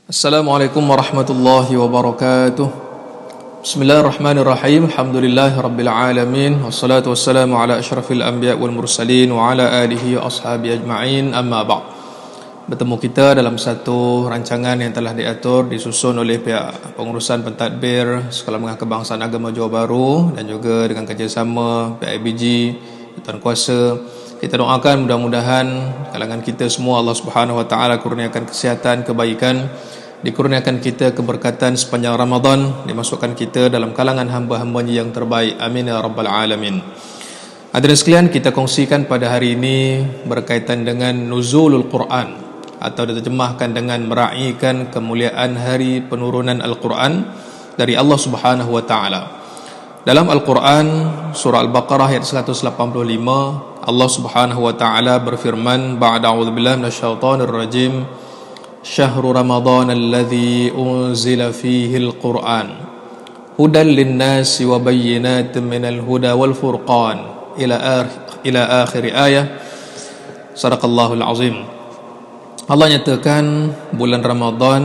Assalamualaikum warahmatullahi wabarakatuh. Bismillahirrahmanirrahim. Alhamdulillahi rabbil alamin. Wassalatu wassalamu ala asyrafil anbiya wal mursalin wa ala alihi wa ashabi ajma'in. Amma ba'd. Bertemu kita dalam satu rancangan yang telah diatur, disusun oleh pihak pengurusan pentadbir Sekolah Menengah Kebangsaan Agama Johor Bahru dan juga dengan kerjasama pihak IBG, Tuan Kuasa. Kita doakan mudah-mudahan kalangan kita semua Allah Subhanahu wa taala kurniakan kesihatan, kebaikan, dikurniakan kita keberkatan sepanjang Ramadan, dimasukkan kita dalam kalangan hamba-hambanya yang terbaik. Amin ya rabbal alamin. Hadirin sekalian, kita kongsikan pada hari ini berkaitan dengan nuzulul Quran, atau diterjemahkan dengan meraihkan kemuliaan hari penurunan Al-Quran dari Allah Subhanahu wa taala. Dalam Al-Quran surah Al-Baqarah ayat 185, Allah Subhanahu wa taala berfirman, ba'da a'udzubillahi minasyaitonir rajim, syahrul ramadhan alladzi unzila fihi al-Qur'an hudan lin-nasi wa bayyinatin minal huda wal furqan ila akhir ayah. Sadaqallahul azim. Allah nyatakan bulan Ramadan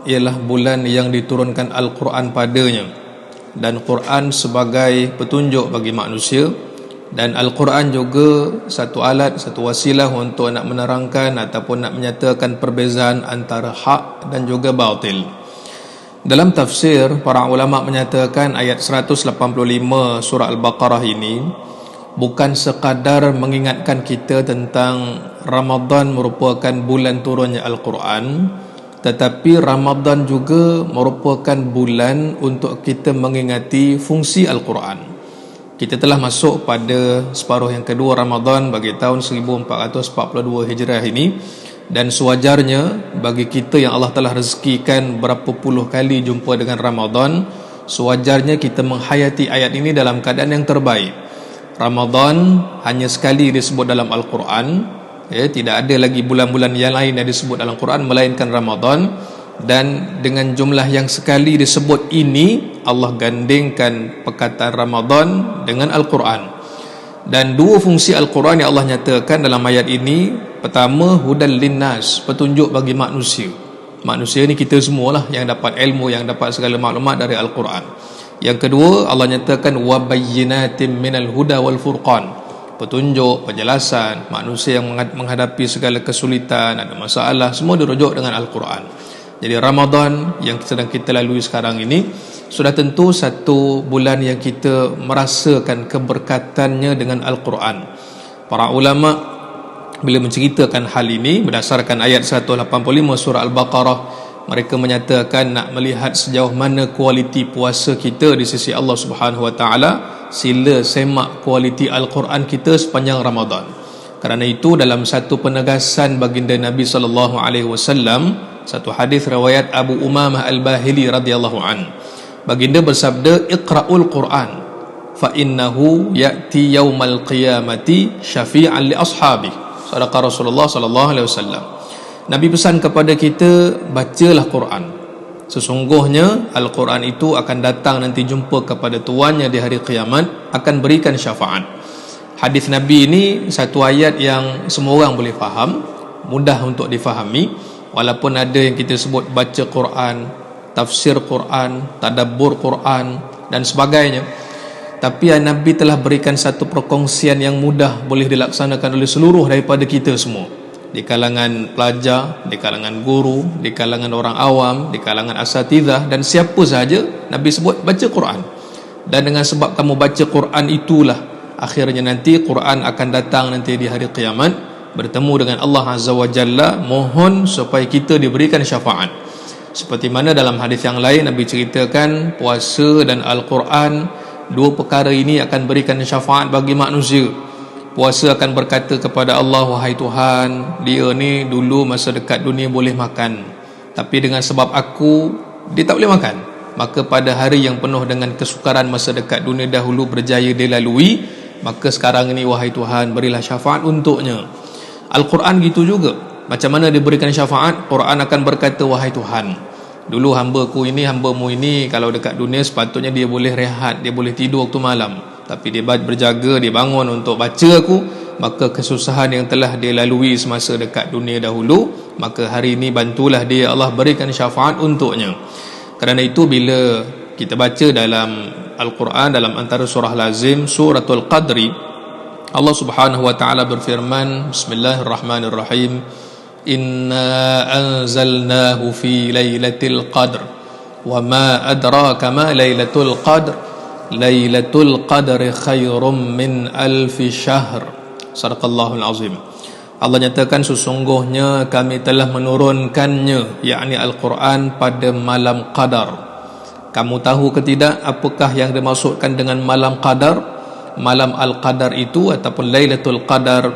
ialah bulan yang diturunkan Al-Quran padanya, dan Quran sebagai petunjuk bagi manusia, dan Al-Quran juga satu alat, satu wasilah untuk nak menerangkan ataupun nak menyatakan perbezaan antara hak dan juga batil. Dalam tafsir, para ulama menyatakan ayat 185 surah Al-Baqarah ini bukan sekadar mengingatkan kita tentang Ramadan merupakan bulan turunnya Al-Quran, tetapi Ramadan juga merupakan bulan untuk kita mengingati fungsi Al-Quran. Kita telah masuk pada separuh yang kedua Ramadan bagi tahun 1442 Hijrah ini, dan sewajarnya bagi kita yang Allah telah rezekikan berapa puluh kali jumpa dengan Ramadan, sewajarnya kita menghayati ayat ini dalam keadaan yang terbaik. Ramadan hanya sekali disebut dalam Al-Quran, tidak ada lagi bulan-bulan yang lain yang disebut dalam Quran melainkan Ramadan, dan dengan jumlah yang sekali disebut ini Allah gandingkan perkataan Ramadan dengan Al-Quran. Dan dua fungsi Al-Quran yang Allah nyatakan dalam ayat ini, pertama hudal linnas, petunjuk bagi manusia. Manusia ni kita semualah yang dapat ilmu, yang dapat segala maklumat dari Al-Quran. Yang kedua, Allah nyatakan wa bayyinatin minal huda wal furqan, petunjuk, penjelasan. Manusia yang menghadapi segala kesulitan, ada masalah, semua dirujuk dengan Al-Quran. Jadi Ramadan yang sedang kita lalui sekarang ini sudah tentu satu bulan yang kita merasakan keberkatannya dengan Al-Quran. Para ulama bila menceritakan hal ini berdasarkan ayat 185 surah Al-Baqarah, mereka menyatakan nak melihat sejauh mana kualiti puasa kita di sisi Allah Subhanahu wa taala, sila semak kualiti Al-Quran kita sepanjang Ramadan. Kerana itu dalam satu penegasan baginda Nabi sallallahu alaihi wasallam, satu hadis riwayat Abu Umamah Al-Bahili radhiyallahu an, baginda bersabda, iqra'ul Quran fa innahu ya'ti yaumal qiyamati syafi'an li ashabi. Sadaqa Rasulullah sallallahu alaihi wasallam. Nabi pesan kepada kita, bacalah Quran. Sesungguhnya Al-Quran itu akan datang nanti jumpa kepada tuannya di hari kiamat, akan berikan syafaat. Hadis Nabi ini satu ayat yang semua orang boleh faham, mudah untuk difahami, walaupun ada yang kita sebut baca Quran, tafsir Quran, tadabbur Quran dan sebagainya. Tapi Nabi telah berikan satu perkongsian yang mudah boleh dilaksanakan oleh seluruh daripada kita semua, di kalangan pelajar, di kalangan guru, di kalangan orang awam, di kalangan asatidzah, dan siapa sahaja Nabi sebut baca Quran. Dan dengan sebab kamu baca Quran itulah akhirnya nanti Quran akan datang nanti di hari kiamat bertemu dengan Allah Azza wa Jalla, mohon supaya kita diberikan syafaat. Seperti mana dalam hadis yang lain Nabi ceritakan puasa dan Al-Quran, dua perkara ini akan berikan syafaat bagi manusia. Puasa akan berkata kepada Allah, wahai Tuhan, dia ni dulu masa dekat dunia boleh makan, tapi dengan sebab aku dia tak boleh makan. Maka pada hari yang penuh dengan kesukaran masa dekat dunia dahulu berjaya dia lalui, maka sekarang ini wahai Tuhan berilah syafaat untuknya. Al-Quran gitu juga, macam mana diberikan syafaat, Quran akan berkata, wahai Tuhan, dulu hambaku ini, hambamu ini kalau dekat dunia sepatutnya dia boleh rehat, dia boleh tidur waktu malam, tapi dia berjaga, dia bangun untuk baca aku, maka kesusahan yang telah dia lalui semasa dekat dunia dahulu, maka hari ini bantulah dia, Allah berikan syafaat untuknya. Kerana itu bila kita baca dalam Al-Quran, dalam antara surah lazim, suratul Qadri, Allah subhanahu wa ta'ala berfirman, Bismillahirrahmanirrahim, Inna anzalnahu fi laylatil qadr, wa ma adraka ma laylatul qadr, laylatul qadri khairum min alfi syahr. Sadaqallahul azim. Allah nyatakan sesungguhnya kami telah menurunkannya, yakni Al-Quran, pada malam qadar. Kamu tahu ke tidak apakah yang dimaksudkan dengan malam qadar? Malam Al-Qadar itu ataupun Lailatul Qadar,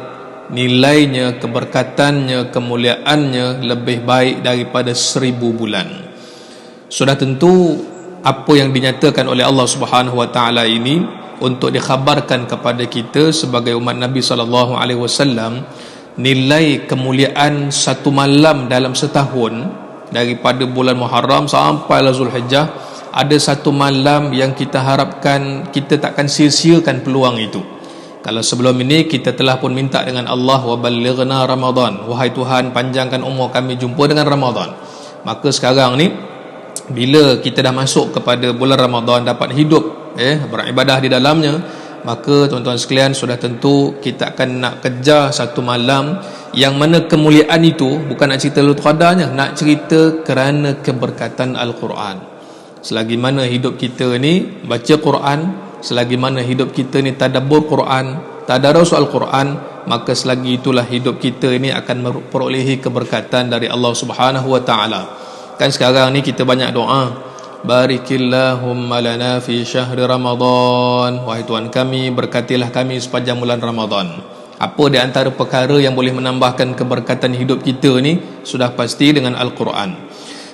nilainya, keberkatannya, kemuliaannya lebih baik daripada 1000 bulan. Sudah tentu apa yang dinyatakan oleh Allah Subhanahu wa taala ini untuk dikhabarkan kepada kita sebagai umat Nabi sallallahu alaihi wasallam, nilai kemuliaan satu malam dalam setahun daripada bulan Muharram sampai Zulhijjah, ada satu malam yang kita harapkan kita takkan sia-siakan peluang itu. Kalau sebelum ini kita telah pun minta dengan Allah, wa ballighna Ramadan, wahai Tuhan panjangkan umur kami jumpa dengan Ramadan. Maka sekarang ni bila kita dah masuk kepada bulan Ramadan, dapat hidup beribadah di dalamnya, maka tuan-tuan sekalian sudah tentu kita akan nak kejar satu malam yang mana kemuliaan itu bukan nak cerita Lailatul Qadarnya, nak cerita kerana keberkatan Al-Quran. Selagi mana hidup kita ni baca Quran, selagi mana hidup kita ni tadabbur Quran, tadarus Al-Quran, maka selagi itulah hidup kita ini akan memperolehi keberkatan dari Allah Subhanahu wa taala. Kan sekarang ni kita banyak doa, barikillahumma lana fi syahri Ramadan, wahai Tuhan kami berkatilah kami sepanjang bulan Ramadan. Apa di antara perkara yang boleh menambahkan keberkatan hidup kita ni? Sudah pasti dengan Al-Quran.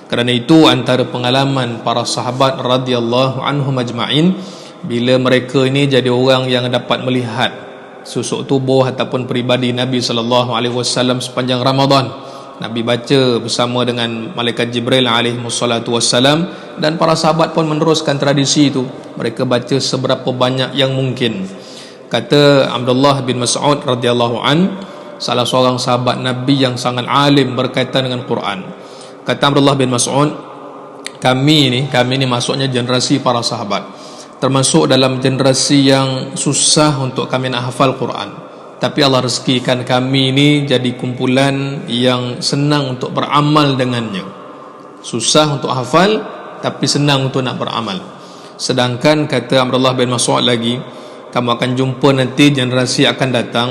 Kerana itu antara pengalaman para sahabat radhiyallahu anhum ajma'in, bila mereka ini jadi orang yang dapat melihat susuk tubuh ataupun peribadi Nabi sallallahu alaihi wasallam sepanjang Ramadan. Nabi baca bersama dengan malaikat Jibril alaihi wassalatu wassalam, dan para sahabat pun meneruskan tradisi itu. Mereka baca seberapa banyak yang mungkin. Kata Abdullah bin Mas'ud radhiyallahu an, salah seorang sahabat Nabi yang sangat alim berkaitan dengan Quran. Kata Abdullah bin Mas'ud, kami ni maksudnya generasi para sahabat, termasuk dalam generasi yang susah untuk kami nak hafal Quran, tapi Allah rezekikan kami ni jadi kumpulan yang senang untuk beramal dengannya. Susah untuk hafal tapi senang untuk nak beramal. Sedangkan kata Abdullah bin Mas'ud lagi, kamu akan jumpa nanti generasi akan datang,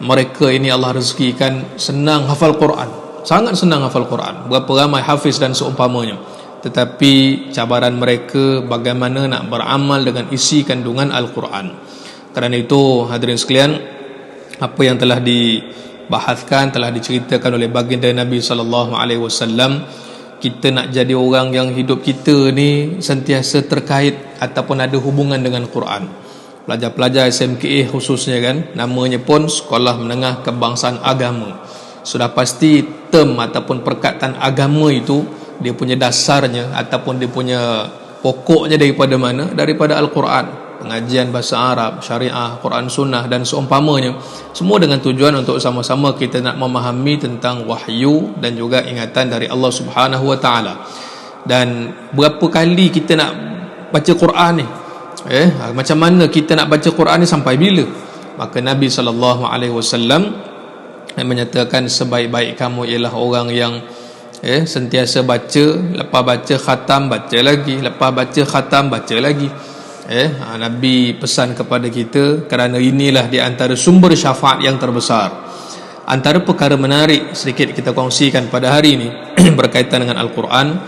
mereka ini Allah rezekikan senang hafal Quran, sangat senang hafal Quran, berapa ramai hafiz dan seumpamanya, tetapi cabaran mereka bagaimana nak beramal dengan isi kandungan Al-Quran. Kerana itu hadirin sekalian, apa yang telah dibahaskan, telah diceritakan oleh baginda Nabi sallallahu alaihi wasallam, kita nak jadi orang yang hidup kita ni sentiasa terkait ataupun ada hubungan dengan Quran. Pelajar-pelajar SMKA khususnya kan, namanya pun Sekolah Menengah Kebangsaan Agama. Sudah pasti term ataupun perkataan agama itu dia punya dasarnya ataupun dia punya pokoknya daripada mana? Daripada Al-Quran. Pengajian bahasa Arab, syariah, Quran sunnah dan seumpamanya, semua dengan tujuan untuk sama-sama kita nak memahami tentang wahyu dan juga ingatan dari Allah Subhanahu wa taala. Dan berapa kali kita nak baca Quran ni? Macam mana kita nak baca Quran ni, sampai bila? Maka Nabi sallallahu alaihi wasallam menyatakan sebaik-baik kamu ialah orang yang sentiasa baca, lepas baca khatam baca lagi, lepas baca khatam baca lagi. Nabi pesan kepada kita, kerana inilah di antara sumber syafaat yang terbesar. Antara perkara menarik sedikit kita kongsikan pada hari ini berkaitan dengan Al-Quran.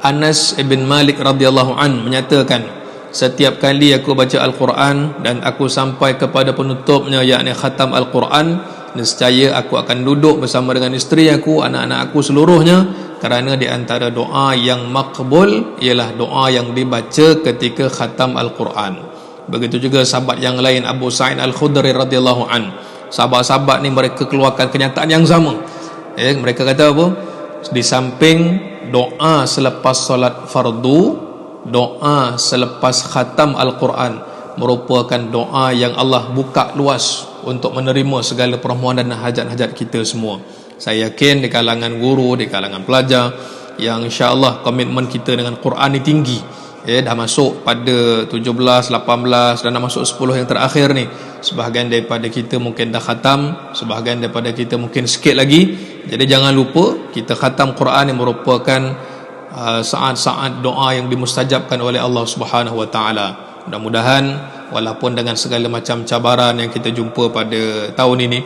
Anas ibn Malik radhiyallahu an menyatakan, setiap kali aku baca Al-Quran dan aku sampai kepada penutupnya, yakni khatam Al-Quran, nescaya aku akan duduk bersama dengan isteri aku, anak-anak aku seluruhnya, kerana di antara doa yang makbul ialah doa yang dibaca ketika khatam Al-Quran. Begitu juga sahabat yang lain, Abu Sa'id Al-Khudri radhiyallahu an. Sahabat-sahabat ni mereka keluarkan kenyataan yang sama. Mereka kata apa? Di samping doa selepas solat fardu, doa selepas khatam Al-Quran merupakan doa yang Allah buka luas untuk menerima segala permohonan dan hajat-hajat kita semua. Saya yakin di kalangan guru, di kalangan pelajar yang insya-Allah komitmen kita dengan Quran ni tinggi. Dah masuk pada 17, 18 dan dah masuk 10 yang terakhir ni. Sebahagian daripada kita mungkin dah khatam, sebahagian daripada kita mungkin sikit lagi. Jadi jangan lupa kita khatam Quran yang merupakan saat-saat doa yang dimustajabkan oleh Allah Subhanahu wa taala. Mudah-mudahan walaupun dengan segala macam cabaran yang kita jumpa pada tahun ini,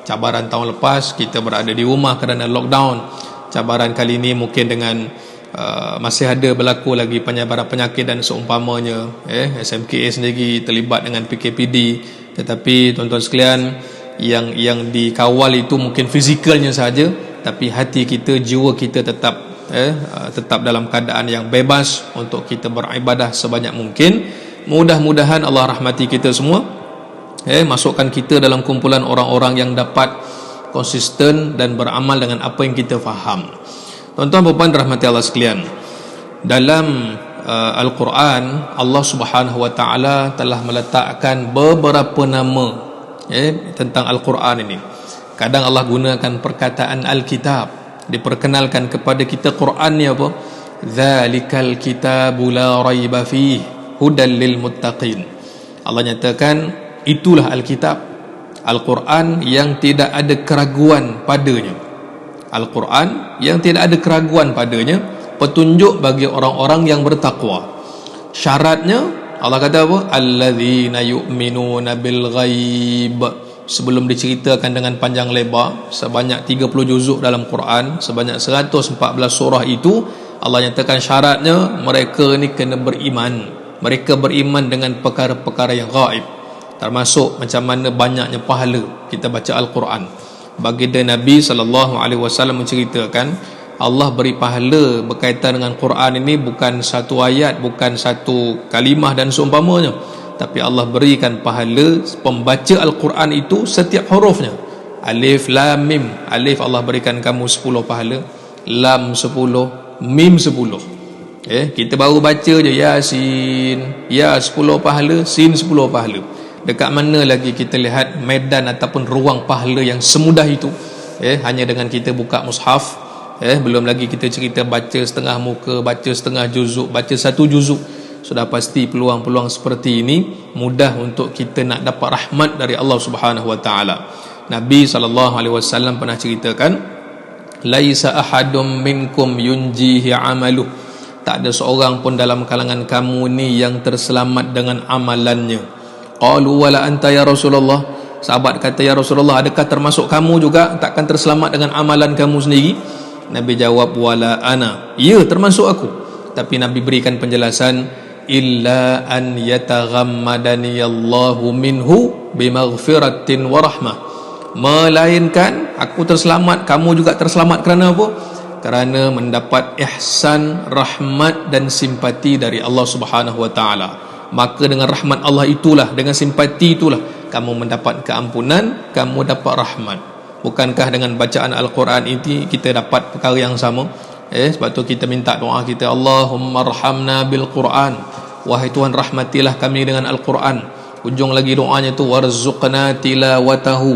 cabaran tahun lepas kita berada di rumah kerana lockdown, cabaran kali ini mungkin dengan masih ada berlaku lagi penyebaran penyakit dan seumpamanya, SMKA sendiri terlibat dengan PKPD. Tetapi tuan-tuan sekalian, yang dikawal itu mungkin fizikalnya saja, tapi hati kita, jiwa kita tetap dalam keadaan yang bebas untuk kita beribadah sebanyak mungkin. Mudah-mudahan Allah rahmati kita semua, masukkan kita dalam kumpulan orang-orang yang dapat konsisten dan beramal dengan apa yang kita faham. Tuan-tuan dan puan rahmati Allah sekalian, dalam Al-Quran Allah Subhanahu wa taala telah meletakkan beberapa nama tentang Al-Quran ini. Kadang Allah gunakan perkataan Al-Kitab, diperkenalkan kepada kita Quran ni apa? Zalikal kitabu la raiba fihi hudal lil muttaqin. Allah nyatakan itulah Al-Kitab, Al-Quran yang tidak ada keraguan padanya. Al-Quran yang tidak ada keraguan padanya, petunjuk bagi orang-orang yang bertakwa. Syaratnya Allah kata apa? Alladzina yu'minuna bil ghaib. Sebelum diceritakan dengan panjang lebar sebanyak 30 juzuk dalam Quran, sebanyak 114 surah itu, Allah nyatakan syaratnya mereka ni kena beriman. Mereka beriman dengan perkara-perkara yang ghaib, termasuk macam mana banyaknya pahala kita baca Al-Quran. Baginda Nabi SAW menceritakan Allah beri pahala berkaitan dengan Quran ini bukan satu ayat, bukan satu kalimah dan seumpamanya, tapi Allah berikan pahala pembaca Al-Quran itu setiap hurufnya. Alif, Lam, Mim. Alif Allah berikan kamu 10 pahala, Lam 10, Mim 10. Kita baru baca je Yasin, Ya 10 pahala, Sin 10 pahala. Dekat mana lagi kita lihat medan ataupun ruang pahala yang semudah itu? Hanya dengan kita buka mushaf. Belum lagi kita cerita baca setengah muka, baca setengah juzuk, baca satu juzuk. Sudah pasti peluang-peluang seperti ini mudah untuk kita nak dapat rahmat dari Allah Subhanahu wa taala. Nabi SAW pernah ceritakan, laisa ahadum minkum yunjihi amaluh. Tak ada seorang pun dalam kalangan kamu ni yang terselamat dengan amalannya. Qalu wala anta ya Rasulullah. Sahabat kata, ya Rasulullah, adakah termasuk kamu juga takkan terselamat dengan amalan kamu sendiri? Nabi jawab, wala ana. Ya, termasuk aku. Tapi Nabi berikan penjelasan, illa an yataghammadani Allahu minhu bimaghfiratin wa rahmah. Melainkan aku terselamat, kamu juga terselamat kerana apa? Kerana mendapat ihsan, rahmat dan simpati dari Allah Subhanahu wa taala. Maka dengan rahmat Allah itulah, dengan simpati itulah kamu mendapat keampunan, kamu dapat rahmat. Bukankah dengan bacaan Al-Quran ini kita dapat perkara yang sama? Sebab tu kita minta doa kita, Allahumma arhamna bil Quran. Wahai Tuhan, rahmatilah kami dengan Al-Quran. Ujung lagi doanya tu, warzuqna tilawatahu.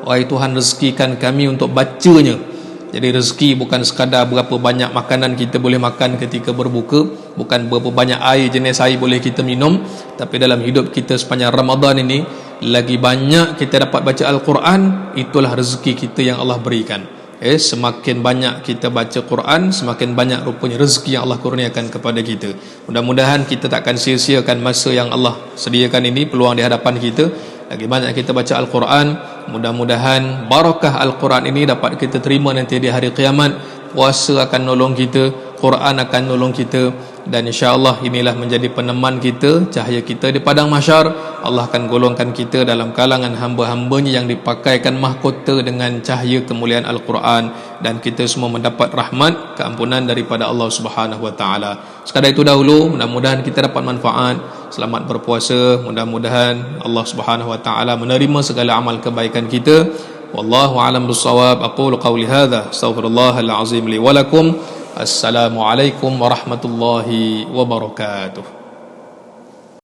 Wahai Tuhan, rezekikan kami untuk bacanya. Jadi rezeki bukan sekadar berapa banyak makanan kita boleh makan ketika berbuka, bukan berapa banyak air, jenis air boleh kita minum, tapi dalam hidup kita sepanjang Ramadan ini, lagi banyak kita dapat baca Al-Quran, itulah rezeki kita yang Allah berikan. Semakin banyak kita baca Quran, semakin banyak rupanya rezeki yang Allah kurniakan kepada kita. Mudah-mudahan kita takkan sia-siakan masa yang Allah sediakan ini, peluang di hadapan kita. Lagi banyak kita baca Al-Quran, mudah-mudahan barakah Al-Quran ini dapat kita terima nanti di hari kiamat. Puasa akan nolong kita, Quran akan nolong kita, dan insya-Allah inilah menjadi peneman kita, cahaya kita di padang mahsyar. Allah akan golongkan kita dalam kalangan hamba-hambanya yang dipakaikan mahkota dengan cahaya kemuliaan Al-Quran, dan kita semua mendapat rahmat, keampunan daripada Allah Subhanahu wa taala. Sekadar itu dahulu, mudah-mudahan kita dapat manfaat. Selamat berpuasa, mudah-mudahan Allah Subhanahu wa taala menerima segala amal kebaikan kita. Wallahu a'lam bissawab. Aqulu qawli hadza, astaghfirullahal azim li wa lakum. Assalamualaikum warahmatullahi wabarakatuh.